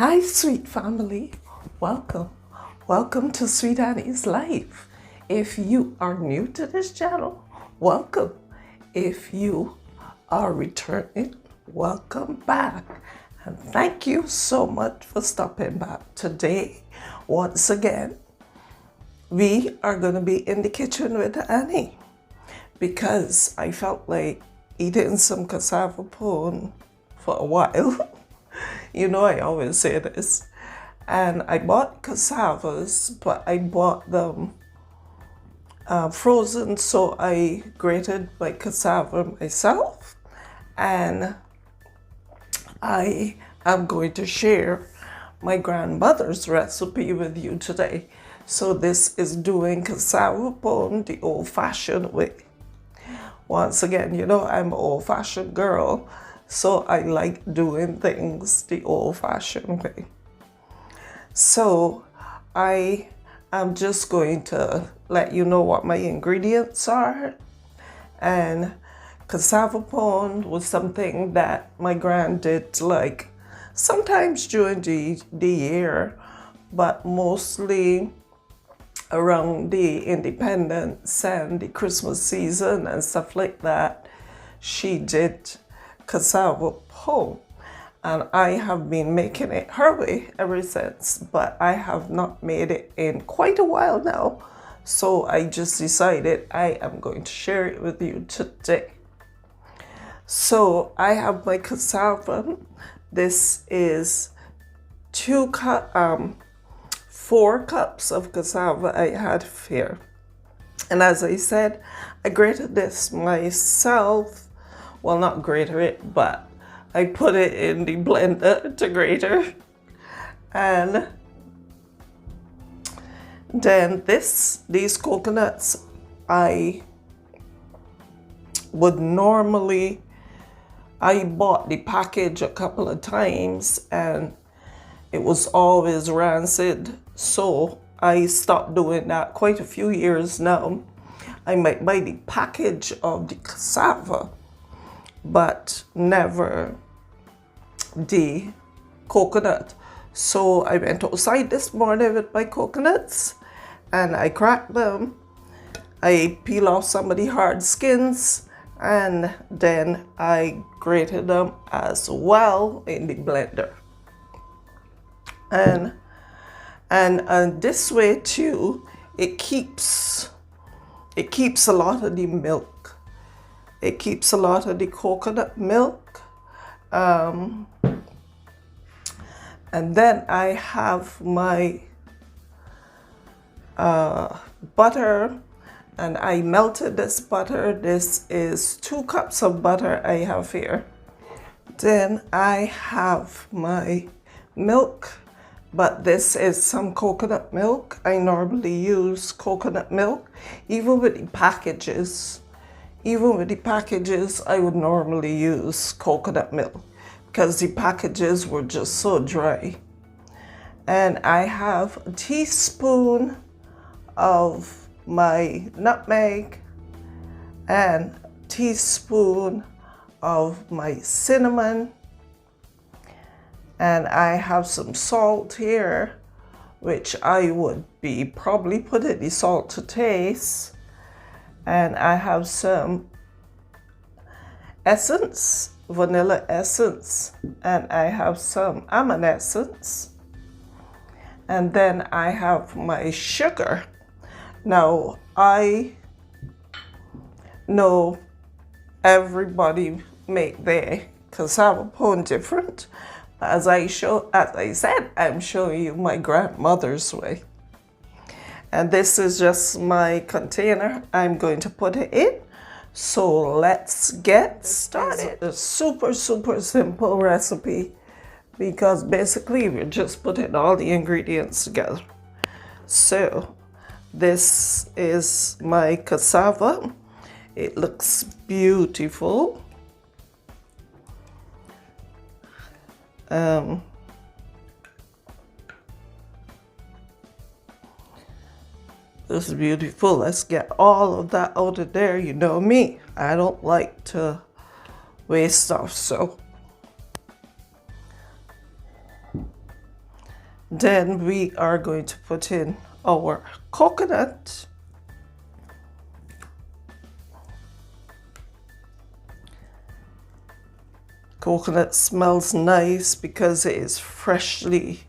Hi, sweet family. Welcome. Welcome to Sweet Annie's Life. If you are new to this channel, welcome. If you are returning, welcome back. And thank you so much for stopping back today. Once again, we are going to be in the kitchen with Annie because I felt like eating some cassava pone for a while. You know, I always say this. And I bought cassavas, but I bought them frozen, so I grated my cassava myself. And I am going to share my grandmother's recipe with you today. So this is doing cassava pone the old-fashioned way. Once again, you know, I'm an old-fashioned girl, so I like doing things the old-fashioned way. So I am just going to let you know what my ingredients are. And cassava pone was something that my grand did like sometimes during the year, but mostly around the independence and the Christmas season and stuff like that. She did cassava pone, and I have been making it her way ever since, but I have not made it in quite a while now, so I just decided I am going to share it with you today. So I have my cassava. This is 4 cups of cassava I had here, and as I said, I grated this myself. Well, not grater it, but I put it in the blender to grater. And then these coconuts, I bought the package a couple of times and it was always rancid. So I stopped doing that quite a few years now. I might buy the package of the cassava, but never the coconut. So I went outside this morning with my coconuts and I cracked them. I peel off some of the hard skins and then I grated them as well in the blender. And this way too, it keeps a lot of the milk. It keeps a lot of the coconut milk. And then I have my butter, and I melted this butter. This is 2 cups of butter I have here. Then I have my milk, but this is some coconut milk. I normally use coconut milk, even with the packages. Even with the packages, I would normally use coconut milk because the packages were just so dry. And I have a teaspoon of my nutmeg and a teaspoon of my cinnamon. And I have some salt here, which I would be probably putting the salt to taste. And I have some essence, vanilla essence, and I have some almond essence. And then I have my sugar. Now, I know everybody make their cassava pone different. As I said, I'm showing you my grandmother's way. And this is just my container I'm going to put it in. So let's get started. It's a super simple recipe because basically we're just putting all the ingredients together. So this is my cassava. It looks beautiful. This is beautiful. Let's get all of that out of there. You know me, I don't like to waste stuff, so Then we are going to put in our coconut. Coconut smells nice because it is freshly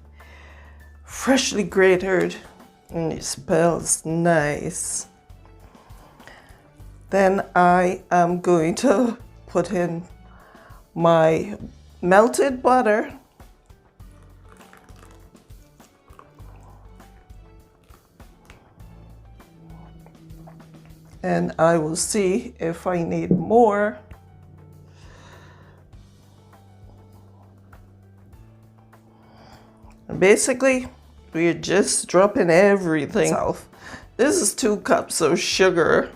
grated and it smells nice. Then I am going to put in my melted butter. And I will see if I need more. Basically, we're just dropping everything. This is 2 cups of sugar.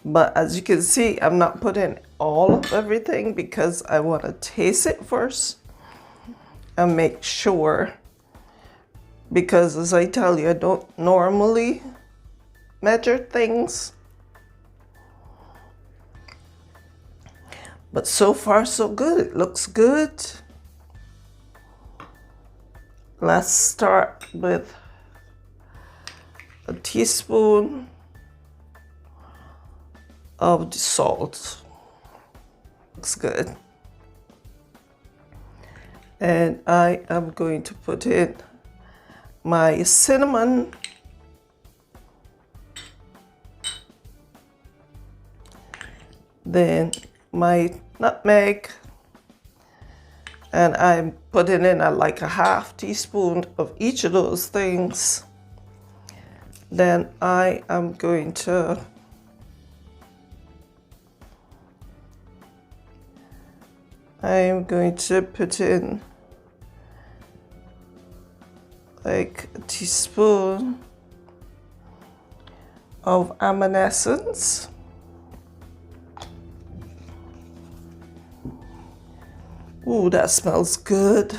But as you can see, I'm not putting all of everything because I want to taste it first and make sure. Because as I tell you, I don't normally measure things. But so far so good. It looks good. Let's start with a teaspoon of the salt. Looks good. And I am going to put in my cinnamon. Then my nutmeg. And I'm putting in like a half teaspoon of each of those things. Then I am going to put in like a teaspoon of almond essence. Ooh, that smells good.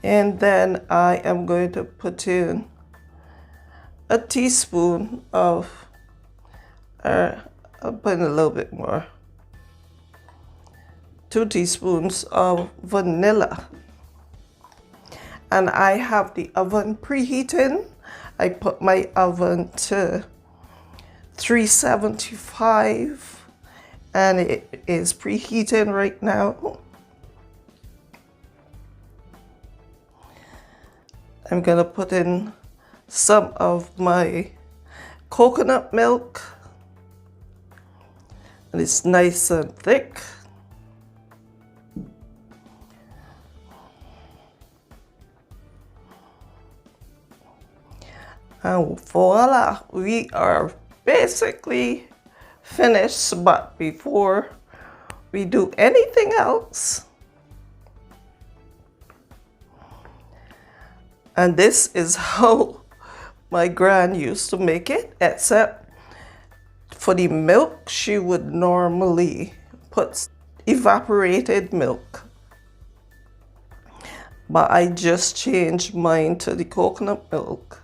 And then I am going to put in a teaspoon of, I'll put in a little bit more, 2 teaspoons of vanilla. And I have the oven preheating. I put my oven to 375. And it is preheating right now. I'm gonna put in some of my coconut milk. And it's nice and thick. And voila, we are basically finished. But before we do anything else, and this is how my gran used to make it, except for the milk she would normally put evaporated milk, but I just changed mine to the coconut milk.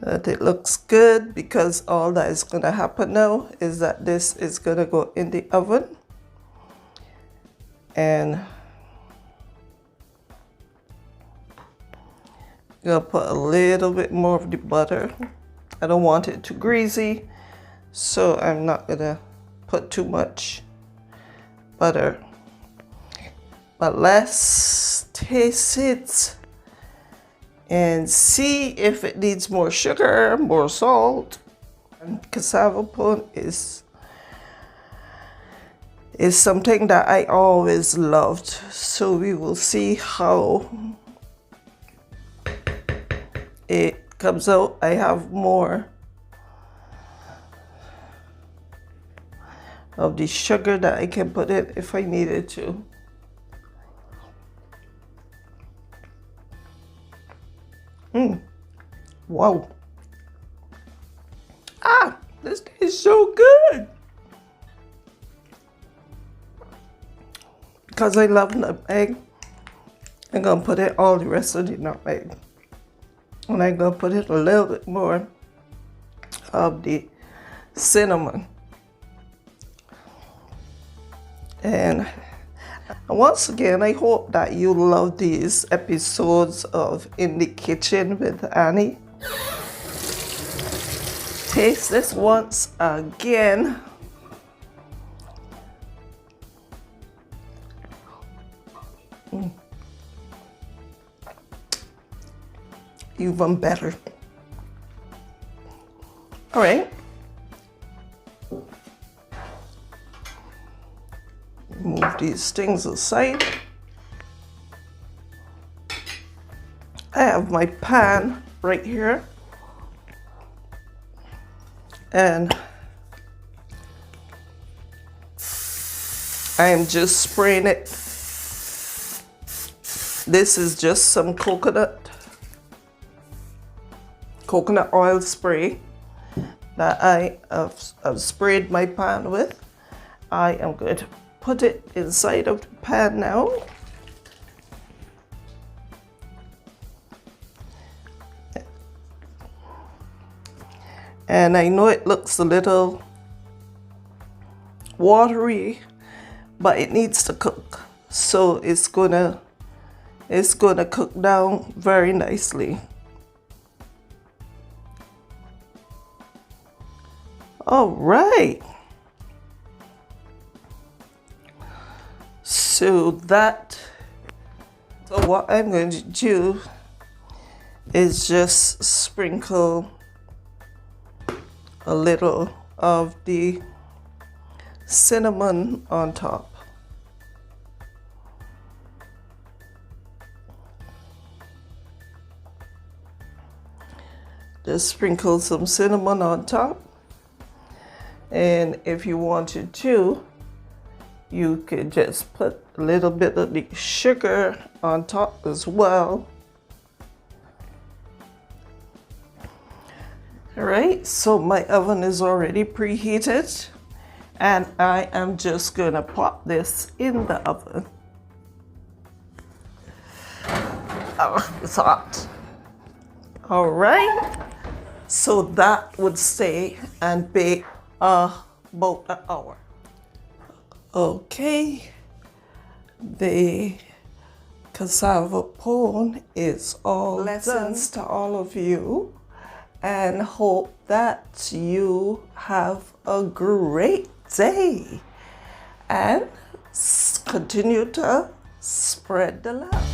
That it looks good, because all that is going to happen now is that this is going to go in the oven, and I'm going to put a little bit more of the butter. I don't want it too greasy, so I'm not going to put too much butter. But let's taste it and see if it needs more sugar, more salt. And cassava pone is something that I always loved, so we will see how it comes out. I have more of the sugar that I can put in if I needed to. Wow. This tastes so good. Because I love nutmeg, I'm going to put in all the rest of the nutmeg. And I'm going to put in a little bit more of the cinnamon. And once again, I hope that you love these episodes of In the Kitchen with Annie. Taste this once again. Even better. All right. Move these things aside. I have my pan right here. And I'm just spraying it. This is just some coconut oil spray that I have sprayed my pan with. I am going to put it inside of the pan now. And I know it looks a little watery, but it needs to cook. So it's gonna cook down very nicely. All right. So what I'm going to do is just sprinkle a little of the cinnamon on top. Just sprinkle some cinnamon on top. And if you wanted to, you could just put a little bit of the sugar on top as well. All right, so my oven is already preheated, and I am just gonna pop this in the oven. Oh, it's hot. All right, so that would stay and bake about an hour. Okay, the cassava pone is all blessings done. To all of you, and hope that you have a great day and continue to spread the love.